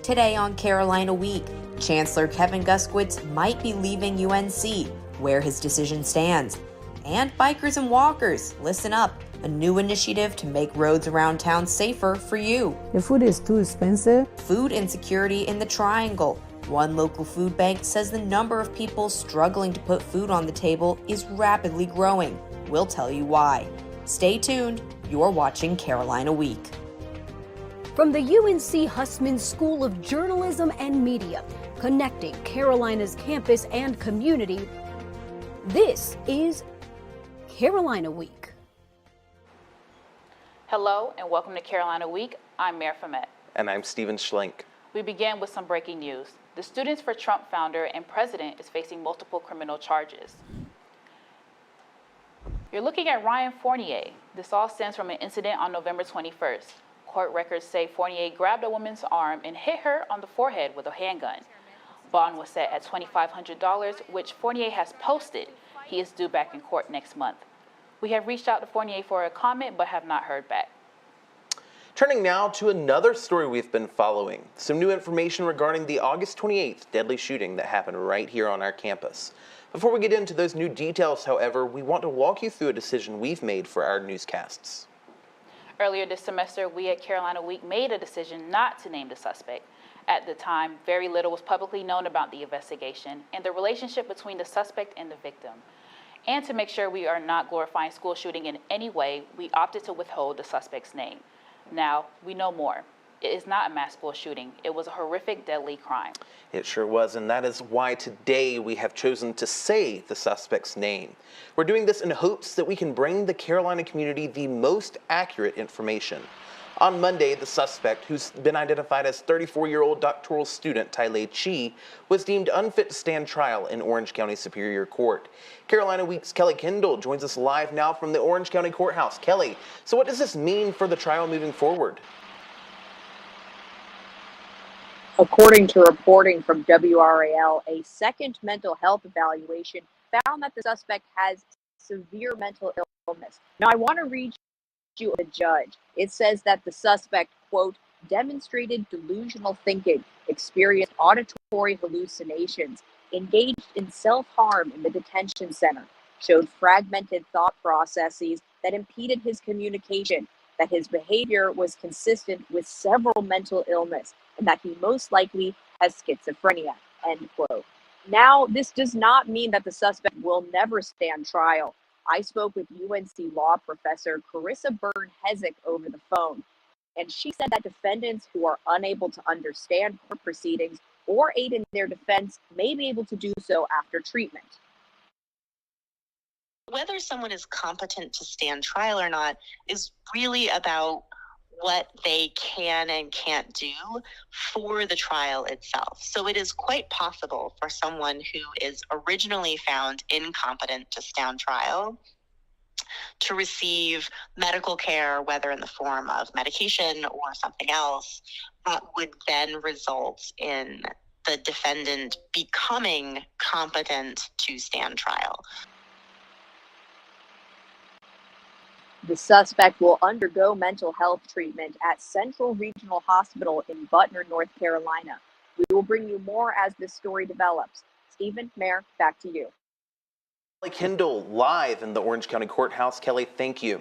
Today on Carolina Week, Chancellor Kevin Guskiewicz might be leaving UNC, where his decision stands. And bikers and walkers, listen up, a new initiative to make roads around town safer for you. The food is too expensive. Food insecurity in the Triangle. One local food bank says the number of people struggling to put food on the table is rapidly growing. We'll tell you why. Stay tuned. You're watching Carolina Week. From the UNC Hussman School of Journalism and Media, connecting Carolina's campus and community, this is Carolina Week. Hello and welcome to Carolina Week. I'm Mayor Famet. And I'm Steven Schlenk. We begin with some breaking news. The Students for Trump founder and president is facing multiple criminal charges. You're looking at Ryan Fournier. This all stems from an incident on November 21st. Court records say Fournier grabbed a woman's arm and hit her on the forehead with a handgun. Bond was set at $2,500, which Fournier has posted. He is due back in court next month. We have reached out to Fournier for a comment but have not heard back. Turning now to another story we've been following. Some new information regarding the August 28th deadly shooting that happened right here on our campus. Before we get into those new details, however, we want to walk you through a decision we've made for our newscasts. Earlier this semester, we at Carolina Week made a decision not to name the suspect. At the time, very little was publicly known about the investigation and the relationship between the suspect and the victim. And to make sure we are not glorifying school shooting in any way, we opted to withhold the suspect's name. Now, we know more. It is not a mass school shooting. It was a horrific, deadly crime. It sure was, and that is why today we have chosen to say the suspect's name. We're doing this in hopes that we can bring the Carolina community the most accurate information. On Monday, the suspect, who's been identified as 34-year-old doctoral student Tylay Chi, was deemed unfit to stand trial in Orange County Superior Court. Carolina Week's Kelly Kendall joins us live now from the Orange County Courthouse. Kelly, so what does this mean for the trial moving forward? According to reporting from WRAL, a second mental health evaluation found that the suspect has severe mental illness. Now, I want to read you the judge. It says that the suspect, quote, demonstrated delusional thinking, experienced auditory hallucinations, engaged in self-harm in the detention center, showed fragmented thought processes that impeded his communication, that his behavior was consistent with several mental illness, and that he most likely has schizophrenia, end quote. Now, this does not mean that the suspect will never stand trial. I spoke with UNC law professor Carissa Byrne-Hezek over the phone, and she said that defendants who are unable to understand court proceedings or aid in their defense may be able to do so after treatment. Whether someone is competent to stand trial or not is really about what they can and can't do for the trial itself. So it is quite possible for someone who is originally found incompetent to stand trial to receive medical care, whether in the form of medication or something else, that would then result in the defendant becoming competent to stand trial. The suspect will undergo mental health treatment at Central Regional Hospital in Butner, North Carolina. We will bring you more as this story develops. Stephen, Mayor, back to you. Kelly Kendall, live in the Orange County Courthouse. Kelly, thank you.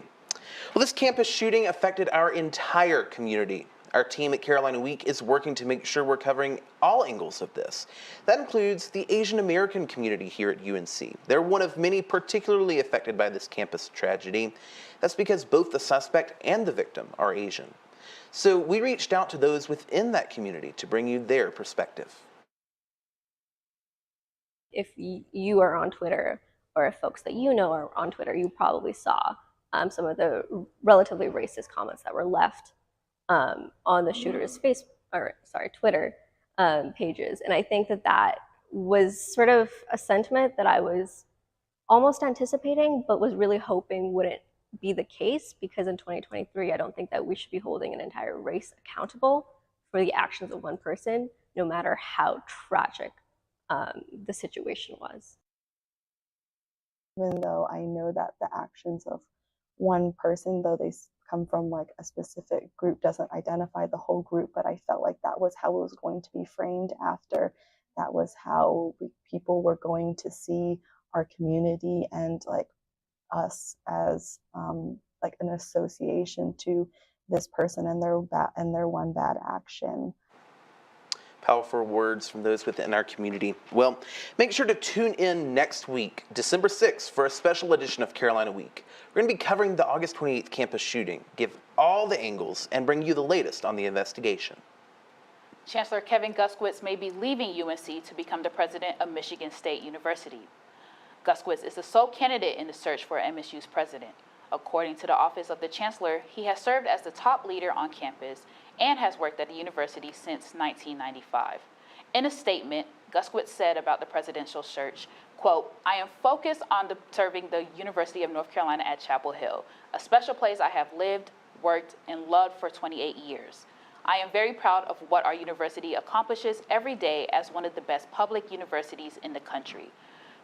Well, this campus shooting affected our entire community. Our team at Carolina Week is working to make sure we're covering all angles of this. That includes the Asian American community here at UNC. They're one of many particularly affected by this campus tragedy. That's because both the suspect and the victim are Asian. So we reached out to those within that community to bring you their perspective. If you are on Twitter, or if folks that you know are on Twitter, you probably saw some of the relatively racist comments that were left on the shooter's Twitter pages. And I think that was sort of a sentiment that I was almost anticipating, but was really hoping wouldn't be the case, because in 2023, I don't think that we should be holding an entire race accountable for the actions of one person, no matter how tragic the situation was. Even though I know that the actions of one person, though they come from like a specific group doesn't identify the whole group, but I felt like that was how it was going to be framed after. That was how people were going to see our community and like us as like an association to this person and their one bad action. Powerful words from those within our community. Well, make sure to tune in next week, December 6th, for a special edition of Carolina Week. We're going to be covering the August 28th campus shooting, give all the angles, and bring you the latest on the investigation. Chancellor Kevin Guskiewicz may be leaving UNC to become the president of Michigan State University. Guskiewicz is the sole candidate in the search for MSU's president. According to the Office of the Chancellor, he has served as the top leader on campus and has worked at the university since 1995. In a statement, Guskiewicz said about the presidential search, quote, "I am focused on serving the University of North Carolina at Chapel Hill, a special place I have lived, worked, and loved for 28 years. I am very proud of what our university accomplishes every day as one of the best public universities in the country.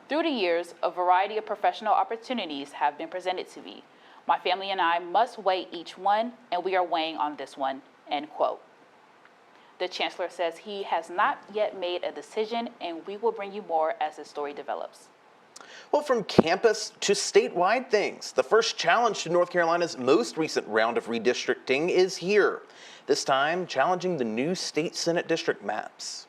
Through the years, a variety of professional opportunities have been presented to me. My family and I must weigh each one, and we are weighing on this one," end quote. The Chancellor says he has not yet made a decision, and we will bring you more as the story develops. Well, from campus to statewide things, the first challenge to North Carolina's most recent round of redistricting is here, this time challenging the new state Senate district maps.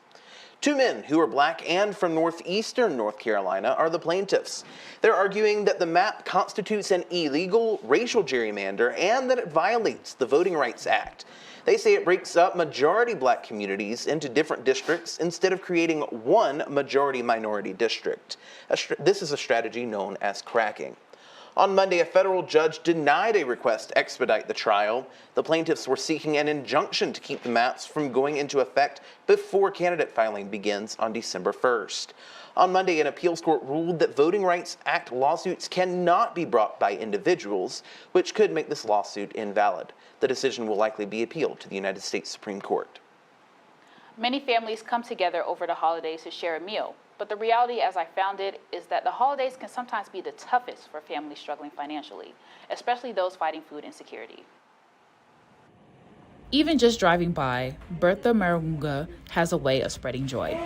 Two men who are Black and from northeastern North Carolina are the plaintiffs. They're arguing that the map constitutes an illegal racial gerrymander and that it violates the Voting Rights Act. They say it breaks up majority Black communities into different districts instead of creating one majority-minority district. This is a strategy known as cracking. On Monday, a federal judge denied a request to expedite the trial. The plaintiffs were seeking an injunction to keep the maps from going into effect before candidate filing begins on December 1st. On Monday, an appeals court ruled that Voting Rights Act lawsuits cannot be brought by individuals, which could make this lawsuit invalid. The decision will likely be appealed to the United States Supreme Court. Many families come together over the holidays to share a meal. But the reality, as I found it, is that the holidays can sometimes be the toughest for families struggling financially, especially those fighting food insecurity. Even just driving by, Bertha Marunga has a way of spreading joy.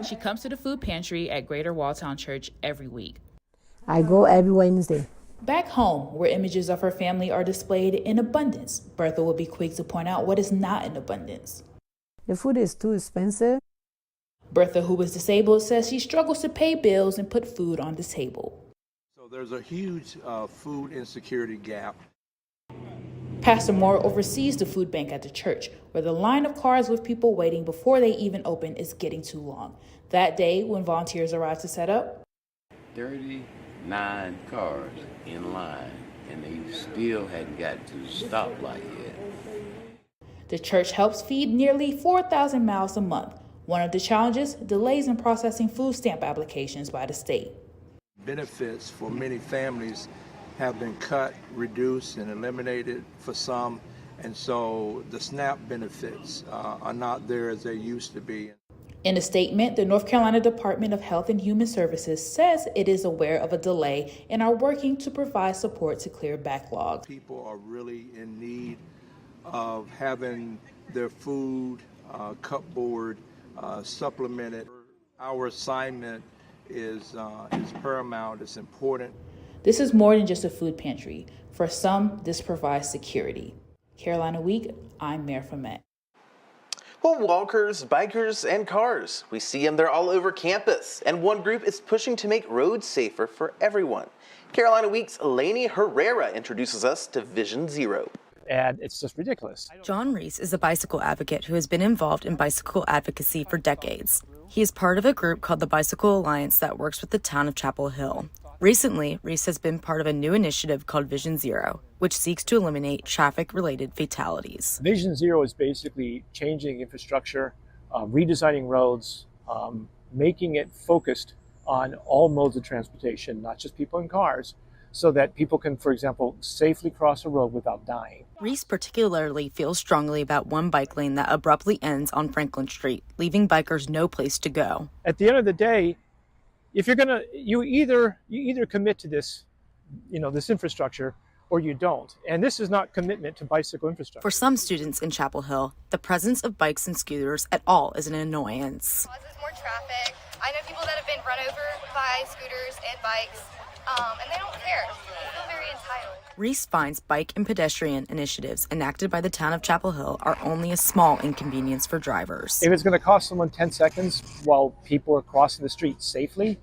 She comes to the food pantry at Greater Walltown Church every week. I go every Wednesday. Back home, where images of her family are displayed in abundance, Bertha will be quick to point out what is not in abundance. The food is too expensive. Bertha, who is disabled, says she struggles to pay bills and put food on the table. So there's a huge food insecurity gap. Pastor Moore oversees the food bank at the church, where the line of cars with people waiting before they even open is getting too long. That day, when volunteers arrived to set up, 39 cars in line, and they still hadn't got to the stoplight yet. The church helps feed nearly 4,000 mouths a month. One of the challenges, delays in processing food stamp applications by the state. Benefits for many families have been cut, reduced, and eliminated for some, and so the SNAP benefits are not there as they used to be. In a statement, the North Carolina Department of Health and Human Services says it is aware of a delay and are working to provide support to clear backlogs. People are really in need of having their food, cupboard, supplemented. Our assignment is paramount, it's important. This is more than just a food pantry. For some, this provides security. Carolina Week, I'm Mayor Fomet. Well, walkers, bikers, and cars. We see them, they're all over campus. And one group is pushing to make roads safer for everyone. Carolina Week's Lainey Herrera introduces us to Vision Zero. And it's just ridiculous. John Reese is a bicycle advocate who has been involved in bicycle advocacy for decades. He is part of a group called the Bicycle Alliance that works with the town of Chapel Hill. Recently, Reese has been part of a new initiative called Vision Zero, which seeks to eliminate traffic-related fatalities. Vision Zero is basically changing infrastructure, redesigning roads, making it focused on all modes of transportation, not just people in cars, so that people can, for example, safely cross a road without dying. Reese particularly feels strongly about one bike lane that abruptly ends on Franklin Street, leaving bikers no place to go. At the end of the day, if you're you either commit to this this infrastructure, or you don't. And this is not commitment to bicycle infrastructure. For some students in Chapel Hill, the presence of bikes and scooters at all is an annoyance. Causes more traffic. I know people that have been run over by scooters and bikes, and they don't care. They feel very entitled. Reese finds bike and pedestrian initiatives enacted by the town of Chapel Hill are only a small inconvenience for drivers. If it's going to cost someone 10 seconds while people are crossing the street safely,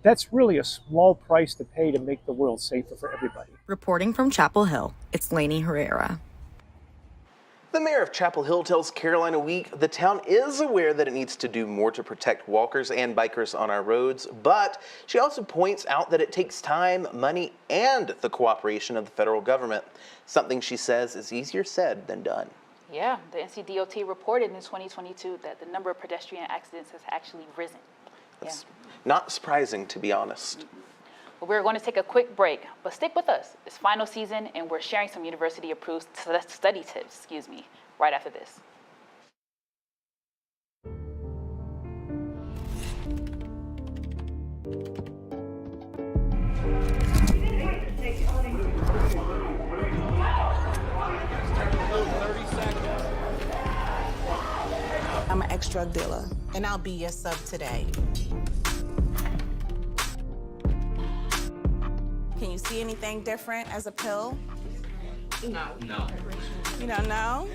that's really a small price to pay to make the world safer for everybody. Reporting from Chapel Hill, it's Lainey Herrera. The mayor of Chapel Hill tells Carolina Week the town is aware that it needs to do more to protect walkers and bikers on our roads, but she also points out that it takes time, money, and the cooperation of the federal government, something she says is easier said than done. Yeah, the NCDOT reported in 2022 that the number of pedestrian accidents has actually risen. That's not surprising, to be honest. Well, we're going to take a quick break, but stick with us. It's final season, and we're sharing some university-approved study tips, right after this. I'm an ex-drug dealer, and I'll be your sub today. Can you see anything different as a pill? No. You don't know?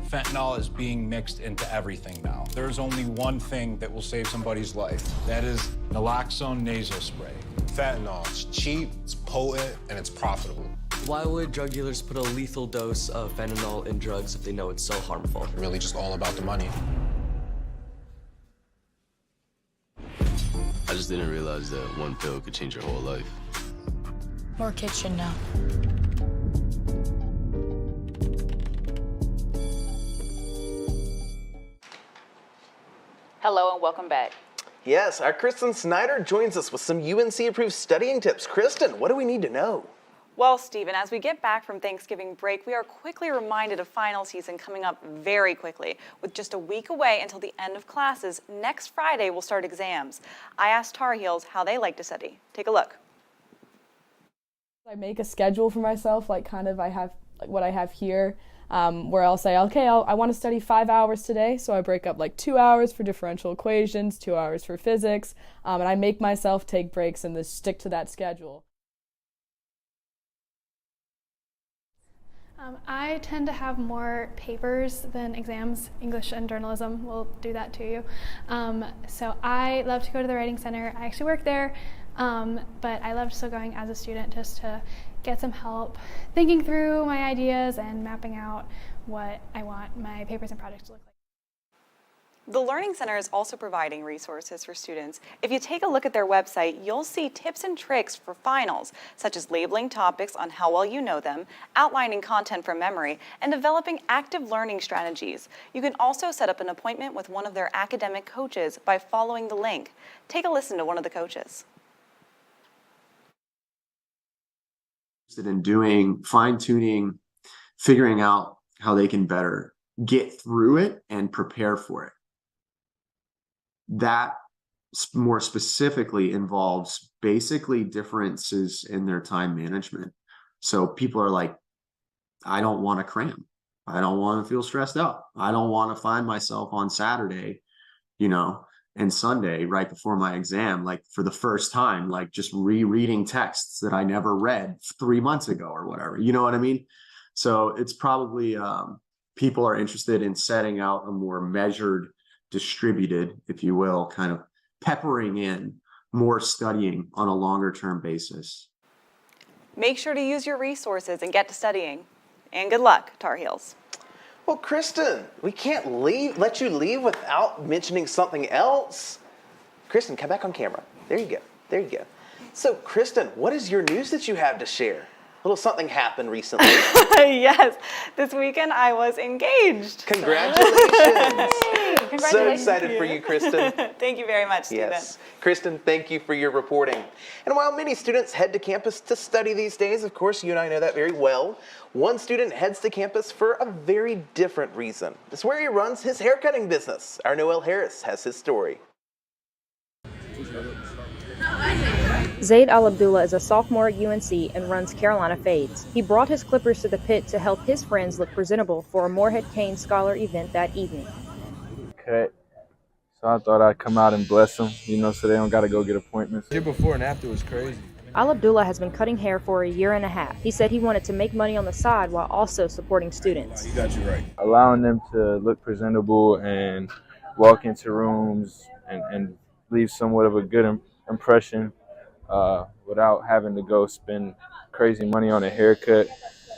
Fentanyl is being mixed into everything now. There's only one thing that will save somebody's life. That is naloxone nasal spray. Fentanyl, it's cheap, it's potent, and it's profitable. Why would drug dealers put a lethal dose of fentanyl in drugs if they know it's so harmful? Really just all about the money. I just didn't realize that one pill could change your whole life. More kids should know. Hello and welcome back. Yes, our Kristen Snyder joins us with some UNC-approved studying tips. Kristen, what do we need to know? Well, Stephen, as we get back from Thanksgiving break, we are quickly reminded of final season coming up very quickly. With just a week away until the end of classes, next Friday we'll start exams. I asked Tar Heels how they like to study. Take a look. I make a schedule for myself, I have what I have here, where I'll say, okay, I want to study 5 hours today, so I break up 2 hours for differential equations, 2 hours for physics, and I make myself take breaks and just stick to that schedule. I tend to have more papers than exams. English and journalism will do that to you. So I love to go to the Writing Center. I actually work there, but I love still going as a student just to get some help thinking through my ideas and mapping out what I want my papers and projects to look like. The Learning Center is also providing resources for students. If you take a look at their website, you'll see tips and tricks for finals, such as labeling topics on how well you know them, outlining content from memory, and developing active learning strategies. You can also set up an appointment with one of their academic coaches by following the link. Take a listen to one of the coaches. In doing fine-tuning, figuring out how they can better get through it and prepare for it. That more specifically involves basically differences in their time management. So people are like, I don't want to cram. I don't want to feel stressed out. I don't want to find myself on Saturday, and Sunday right before my exam, for the first time, just rereading texts that I never read 3 months ago or whatever. You know what I mean? So it's probably people are interested in setting out a more measured, distributed, if you will, kind of peppering in more studying on a longer term basis. Make sure to use your resources and get to studying. And good luck, Tar Heels. Well, Kristen, we can't let you leave without mentioning something else. Kristen, come back on camera. There you go. So, Kristen, what is your news that you have to share? A little something happened recently. Yes, this weekend I was engaged. Congratulations. Congratulations. So excited for you, Kristen. Thank you very much, Stephen. Yes. Kristen, thank you for your reporting. And while many students head to campus to study these days, of course, you and I know that very well, one student heads to campus for a very different reason. It's where he runs his haircutting business. Our Noel Harris has his story. Zaid Al-Abdullah is a sophomore at UNC and runs Carolina Fades. He brought his clippers to the pit to help his friends look presentable for a Morehead Cain Scholar event that evening. Cut. So I thought I'd come out and bless them, so they don't got to go get appointments. The year before and after was crazy. Al-Abdullah has been cutting hair for a year and a half. He said he wanted to make money on the side while also supporting students. You got you right. Allowing them to look presentable and walk into rooms and leave somewhat of a good impression without having to go spend crazy money on a haircut.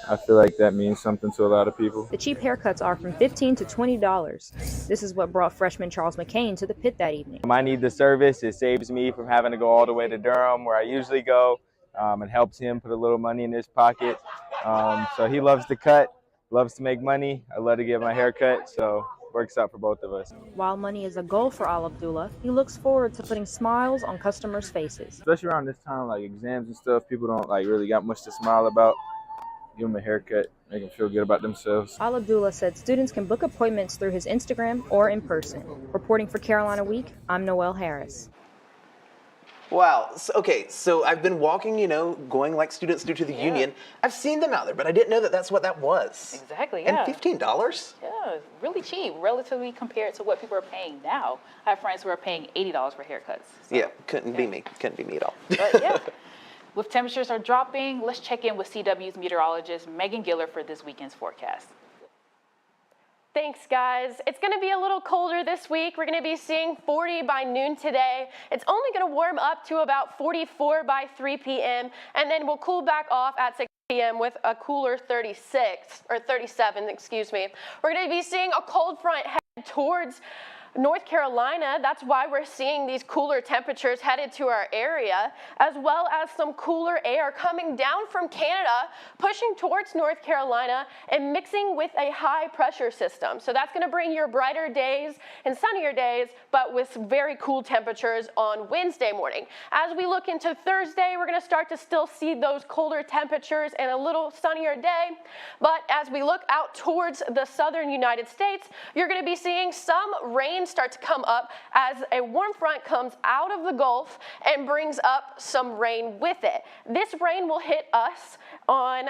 I feel like that means something to a lot of people. The cheap haircuts are from $15 to $20. This is what brought freshman Charles McCain to the pit that evening. I need the service. It saves me from having to go all the way to Durham, where I usually go, and helps him put a little money in his pocket. So he loves to cut, loves to make money. I love to get my hair cut, so it works out for both of us. While money is a goal for Al-Abdullah, he looks forward to putting smiles on customers' faces. Especially around this time, like exams and stuff, people don't really got much to smile about. Give them a haircut, make them feel good about themselves. Al-Abdullah said students can book appointments through his Instagram or in person. Reporting for Carolina Week, I'm Noelle Harris. Wow. So I've been walking, going like students do to the union. I've seen them out there, but I didn't know that that's what that was. Exactly, yeah. And $15? Yeah, really cheap, relatively compared to what people are paying now. I have friends who are paying $80 for haircuts. So, yeah, couldn't be me. Couldn't be me at all. But yeah. With temperatures are dropping, let's check in with CW's meteorologist Megan Giller for this weekend's forecast. Thanks, guys. It's going to be a little colder this week. We're going to be seeing 40 by noon today. It's only going to warm up to about 44 by 3 p.m., and then we'll cool back off at 6 p.m. with a cooler 37, excuse me. We're going to be seeing a cold front head towards North Carolina. That's why we're seeing these cooler temperatures headed to our area, as well as some cooler air coming down from Canada, pushing towards North Carolina and mixing with a high pressure system. So that's going to bring your brighter days and sunnier days, but with very cool temperatures on Wednesday morning. As we look into Thursday, we're going to start to still see those colder temperatures and a little sunnier day. But as we look out towards the southern United States, you're going to be seeing some rain start to come up as a warm front comes out of the Gulf and brings up some rain with it. This rain will hit us on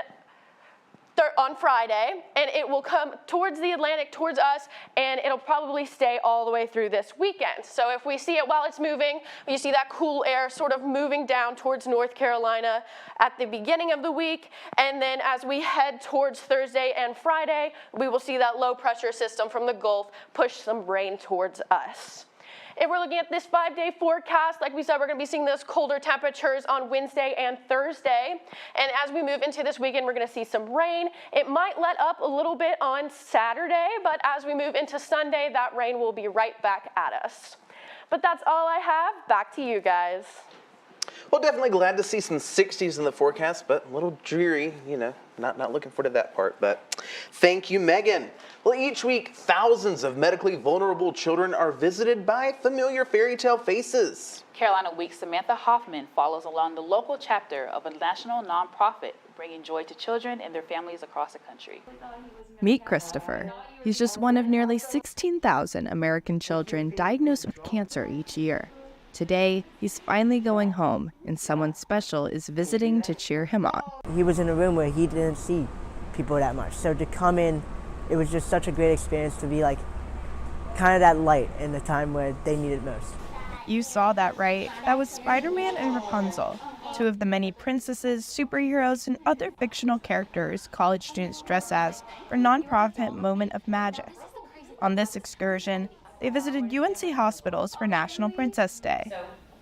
Friday, and it will come towards the Atlantic, towards us, and it'll probably stay all the way through this weekend. So if we see it while it's moving, you see that cool air sort of moving down towards North Carolina at the beginning of the week, and then as we head towards Thursday and Friday, we will see that low pressure system from the Gulf push some rain towards us. If we're looking at this 5-day forecast, like we said, we're going to be seeing those colder temperatures on Wednesday and Thursday. And as we move into this weekend, we're going to see some rain. It might let up a little bit on Saturday, but as we move into Sunday, that rain will be right back at us. But that's all I have. Back to you guys. Well, definitely glad to see some 60s in the forecast, but a little dreary, not looking forward to that part. But thank you, Megan. Well, each week, thousands of medically vulnerable children are visited by familiar fairy tale faces. Carolina Week's Samantha Hoffman follows along the local chapter of a national nonprofit bringing joy to children and their families across the country. Meet Christopher. He's just one of nearly 16,000 American children diagnosed with cancer each year. Today, he's finally going home, and someone special is visiting to cheer him on. He was in a room where he didn't see people that much. So to come in, it was just such a great experience to be like kind of that light in the time where they needed most. You saw that, right? That was Spider-Man and Rapunzel, two of the many princesses, superheroes, and other fictional characters college students dress as for nonprofit Moment of Magic. On this excursion, they visited UNC hospitals for National Princess Day.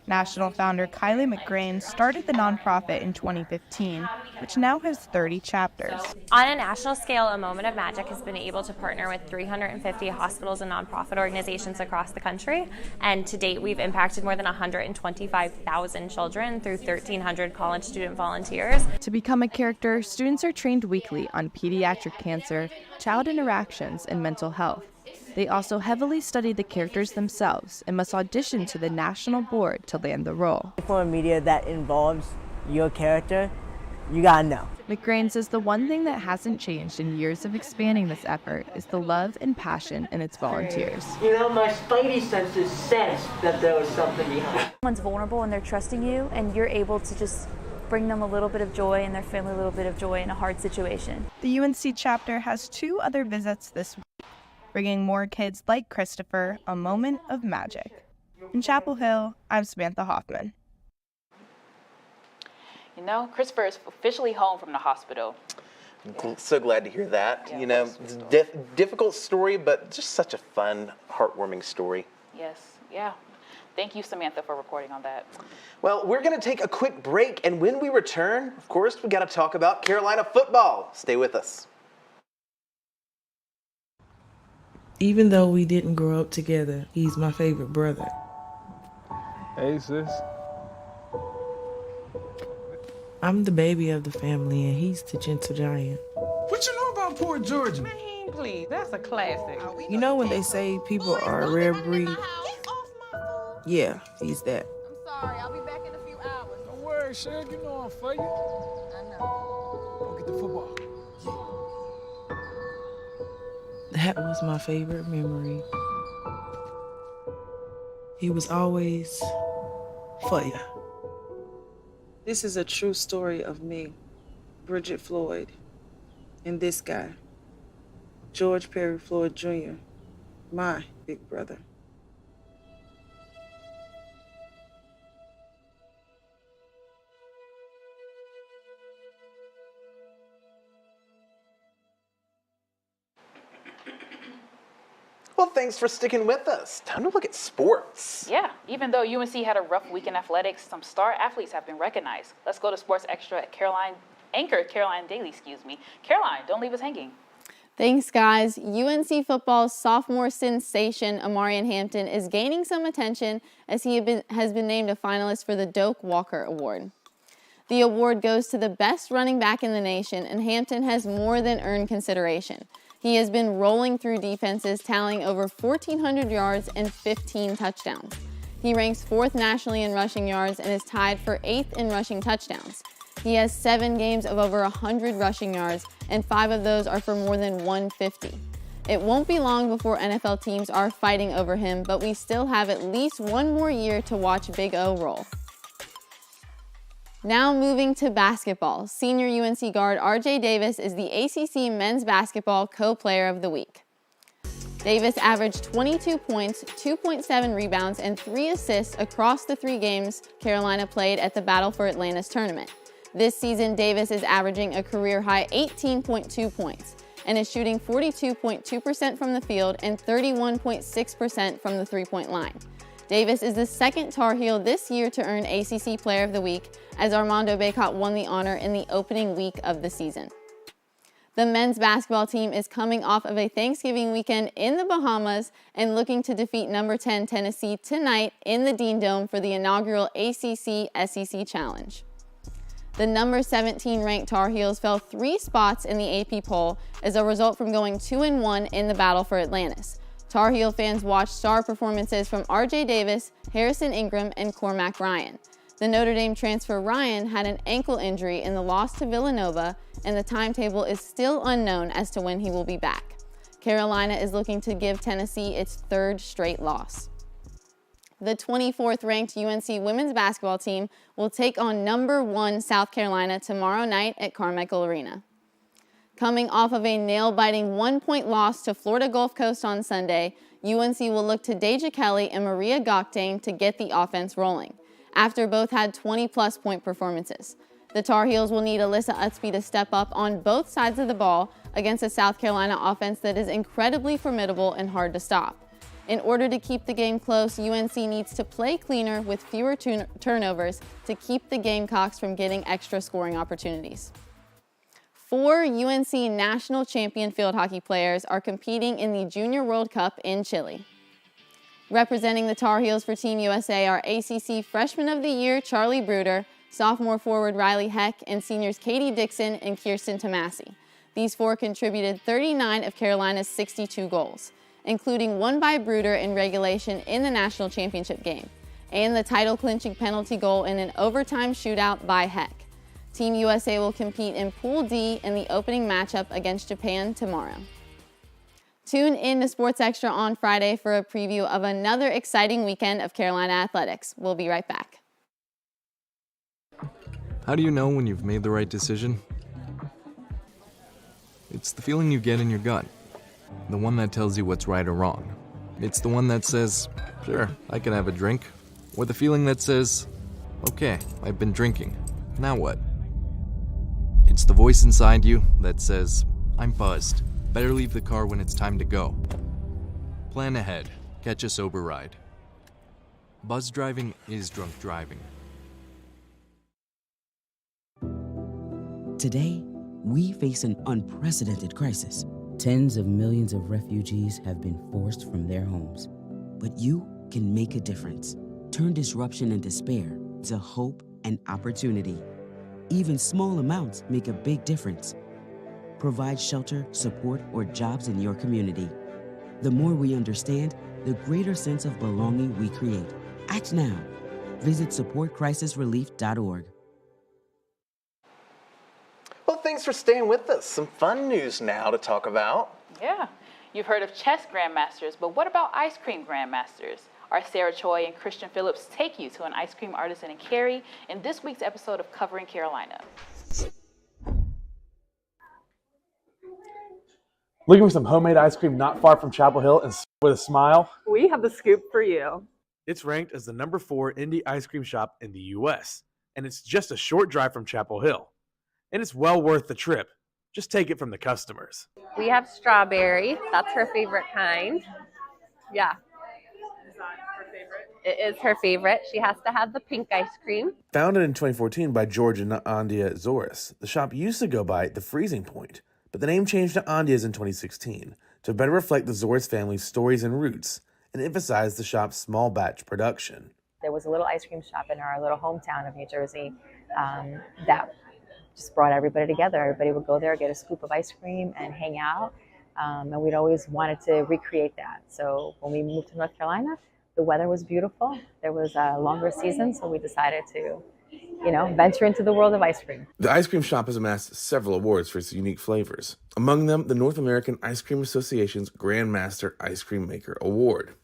National founder Kylie McGrain started the nonprofit in 2015, which now has 30 chapters. On a national scale, A Moment of Magic has been able to partner with 350 hospitals and nonprofit organizations across the country, and to date we've impacted more than 125,000 children through 1,300 college student volunteers. To become a character, students are trained weekly on pediatric cancer, child interactions, and mental health. They also heavily study the characters themselves and must audition to the national board to land the role. For a media that involves your character, You gotta know. McGrain says the one thing that hasn't changed in years of expanding this effort is the love and passion in its volunteers. You know, my spidey senses sensed that there was something behind. Someone's vulnerable and they're trusting you, and you're able to just bring them a little bit of joy and their family a little bit of joy in a hard situation. The UNC chapter has 2 other visits this week, bringing more kids like Christopher a moment of magic. In Chapel Hill, I'm Samantha Hoffman. You know, Christopher is officially home from the hospital. I'm so glad to hear that. Yeah, you know, it's a difficult story, but just such a fun, heartwarming story. Yes, yeah. Thank you, Samantha, for reporting on that. Well, we're going to take a quick break, and when we return, of course, we got to talk about Carolina football. Stay with us. Even though we didn't grow up together, he's my favorite brother. Hey, sis. I'm the baby of the family, and he's the gentle giant. What you know about Port Georgia? Man, please, that's a classic. You know when they say people are a rare breed? Yeah, he's that. I'm sorry, I'll be back in a few hours. Don't worry, Shug, you know I'm for you. I know. Go get the football. That was my favorite memory. He was always for ya. This is a true story of me, Bridget Floyd, and this guy, George Perry Floyd Jr., my big brother. Well, thanks for sticking with us. Time to look at sports. Yeah, even though UNC had a rough week in athletics, some star athletes have been recognized. Let's go to Sports Extra at Caroline Daily, Caroline, don't leave us hanging. Thanks, guys. UNC football's sophomore sensation, Amarian Hampton, is gaining some attention as he has been named a finalist for the Doak Walker Award. The award goes to the best running back in the nation, and Hampton has more than earned consideration. He has been rolling through defenses, tallying over 1,400 yards and 15 touchdowns. He ranks 4th nationally in rushing yards and is tied for 8th in rushing touchdowns. He has 7 games of over 100 rushing yards, and 5 of those are for more than 150. It won't be long before NFL teams are fighting over him, but we still have at least 1 more year to watch Big O roll. Now moving to basketball, senior UNC guard RJ Davis is the ACC Men's Basketball Co-Player of the Week. Davis averaged 22 points, 2.7 rebounds, and 3 assists across the 3 games Carolina played at the Battle for Atlantis tournament. This season, Davis is averaging a career-high 18.2 points and is shooting 42.2% from the field and 31.6% from the three-point line. Davis is the second Tar Heel this year to earn ACC Player of the Week, as Armando Bacot won the honor in the opening week of the season. The men's basketball team is coming off of a Thanksgiving weekend in the Bahamas and looking to defeat number 10 Tennessee tonight in the Dean Dome for the inaugural ACC-SEC Challenge. The number 17 ranked Tar Heels fell 3 spots in the AP poll as a result from going 2-1 in the Battle for Atlantis. Tar Heel fans watched star performances from RJ Davis, Harrison Ingram, and Cormac Ryan. The Notre Dame transfer Ryan had an ankle injury in the loss to Villanova, and the timetable is still unknown as to when he will be back. Carolina is looking to give Tennessee its 3rd straight loss. The 24th ranked UNC women's basketball team will take on number 1 South Carolina tomorrow night at Carmichael Arena. Coming off of a nail-biting 1-point loss to Florida Gulf Coast on Sunday, UNC will look to Deja Kelly and Maria Goctane to get the offense rolling, after both had 20-plus point performances. The Tar Heels will need Alyssa Utsby to step up on both sides of the ball against a South Carolina offense that is incredibly formidable and hard to stop. In order to keep the game close, UNC needs to play cleaner with fewer turnovers to keep the Gamecocks from getting extra scoring opportunities. 4 UNC national champion field hockey players are competing in the Junior World Cup in Chile. Representing the Tar Heels for Team USA are ACC Freshman of the Year Charlie Bruder, sophomore forward Riley Heck, and seniors Katie Dixon and Kirsten Tomasi. These 4 contributed 39 of Carolina's 62 goals, including 1 by Bruder in regulation in the national championship game, and the title-clinching penalty goal in an overtime shootout by Heck. Team USA will compete in Pool D in the opening matchup against Japan tomorrow. Tune in to Sports Extra on Friday for a preview of another exciting weekend of Carolina athletics. We'll be right back. How do you know when you've made the right decision? It's the feeling you get in your gut. The one that tells you what's right or wrong. It's the one that says, sure, I can have a drink. Or the feeling that says, okay, I've been drinking. Now what? It's the voice inside you that says, I'm buzzed. Better leave the car when it's time to go. Plan ahead. Catch a sober ride. Buzz driving is drunk driving. Today, we face an unprecedented crisis. Tens of millions of refugees have been forced from their homes. But you can make a difference. Turn disruption and despair to hope and opportunity. Even small amounts make a big difference. Provide shelter, support, or jobs in your community. The more we understand, the greater sense of belonging we create. Act now. Visit supportcrisisrelief.org. Well, thanks for staying with us. Some fun news now to talk about. Yeah, you've heard of chess grandmasters, but what about ice cream grandmasters? Our Sarah Choi and Christian Phillips take you to an ice cream artisan in Cary in this week's episode of Covering Carolina. Looking for some homemade ice cream not far from Chapel Hill and with a smile? We have the scoop for you. It's ranked as the #4 indie ice cream shop in the U.S., and it's just a short drive from Chapel Hill. And it's well worth the trip. Just take it from the customers. We have strawberry. That's her favorite kind. Yeah. Is that her favorite? It is her favorite. She has to have the pink ice cream. Founded in 2014 by George and Andia Zoris, the shop used to go by The Freezing Point, but the name changed to Andia's in 2016 to better reflect the Zoris family's stories and roots and emphasize the shop's small batch production. There was a little ice cream shop in our little hometown of New Jersey that just brought everybody together. Everybody would go there, get a scoop of ice cream, and hang out. And we'd always wanted to recreate that. So when we moved to North Carolina, the weather was beautiful. There was a longer season, so we decided to, venture into the world of ice cream. The ice cream shop has amassed several awards for its unique flavors. Among them, the North American Ice Cream Association's Grandmaster Ice Cream Maker Award.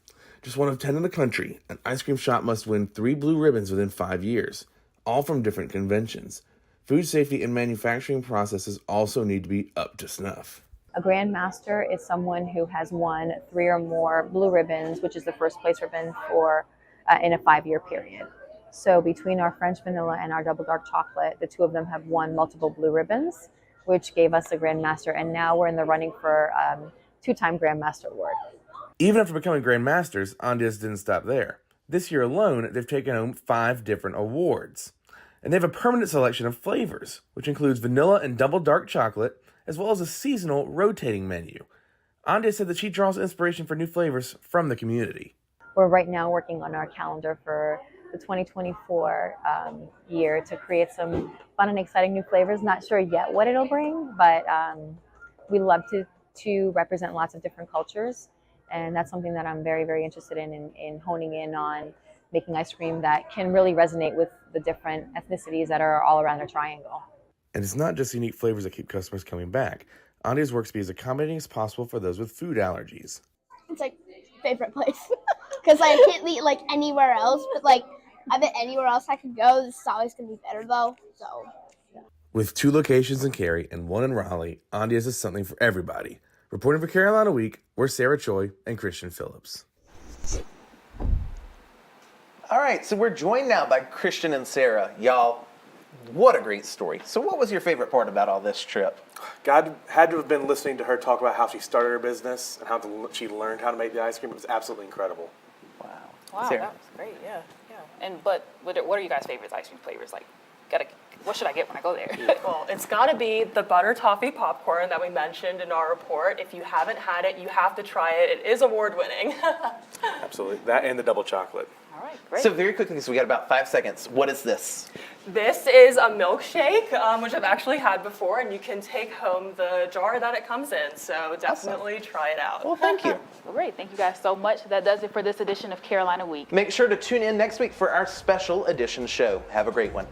Just one of 10 in the country, an ice cream shop must win 3 blue ribbons within 5 years, all from different conventions. Food safety and manufacturing processes also need to be up to snuff. A Grandmaster is someone who has won 3 or more blue ribbons, which is the first place ribbon for in a 5-year period. So between our French vanilla and our double dark chocolate, the 2 of them have won multiple blue ribbons, which gave us a Grandmaster. And now we're in the running for 2-time Grandmaster award. Even after becoming Grandmasters, Andia's didn't stop there. This year alone, they've taken home 5 different awards. And they have a permanent selection of flavors, which includes vanilla and double dark chocolate, as well as a seasonal rotating menu. Andia said that she draws inspiration for new flavors from the community. We're right now working on our calendar for the 2024 year to create some fun and exciting new flavors. Not sure yet what it'll bring, but we love to represent lots of different cultures. And that's something that I'm very, very interested in honing in on, making ice cream that can really resonate with the different ethnicities that are all around our triangle. And it's not just unique flavors that keep customers coming back. Andia's works to be as accommodating as possible for those with food allergies. It's like favorite place because I can't eat like anywhere else, but like I bet anywhere else I could go, this is always gonna be better though. So yeah. With 2 locations in Cary and 1 in Raleigh, Andia's is something for everybody. Reporting for Carolina Week, we're Sarah Choi and Christian Phillips. All right, so we're joined now by Christian and Sarah. Y'all, what a great story. So what was your favorite part about all this trip? God had to have been listening to her talk about how she started her business and how she learned how to make the ice cream. It was absolutely incredible. Wow, Sarah. that was great. Yeah. And but what are you guys' favorite ice cream flavors? Like, what should I get when I go there? Well, it's got to be the butter toffee popcorn that we mentioned in our report. If you haven't had it, you have to try it. It is award-winning. Absolutely. That and the double chocolate. All right, great. So very quickly, so we got about 5 seconds. What is this? This is a milkshake, which I've actually had before, and you can take home the jar that it comes in. So definitely try it out. Well, thank you. Well, great. Thank you guys so much. That does it for this edition of Carolina Week. Make sure to tune in next week for our special edition show. Have a great one.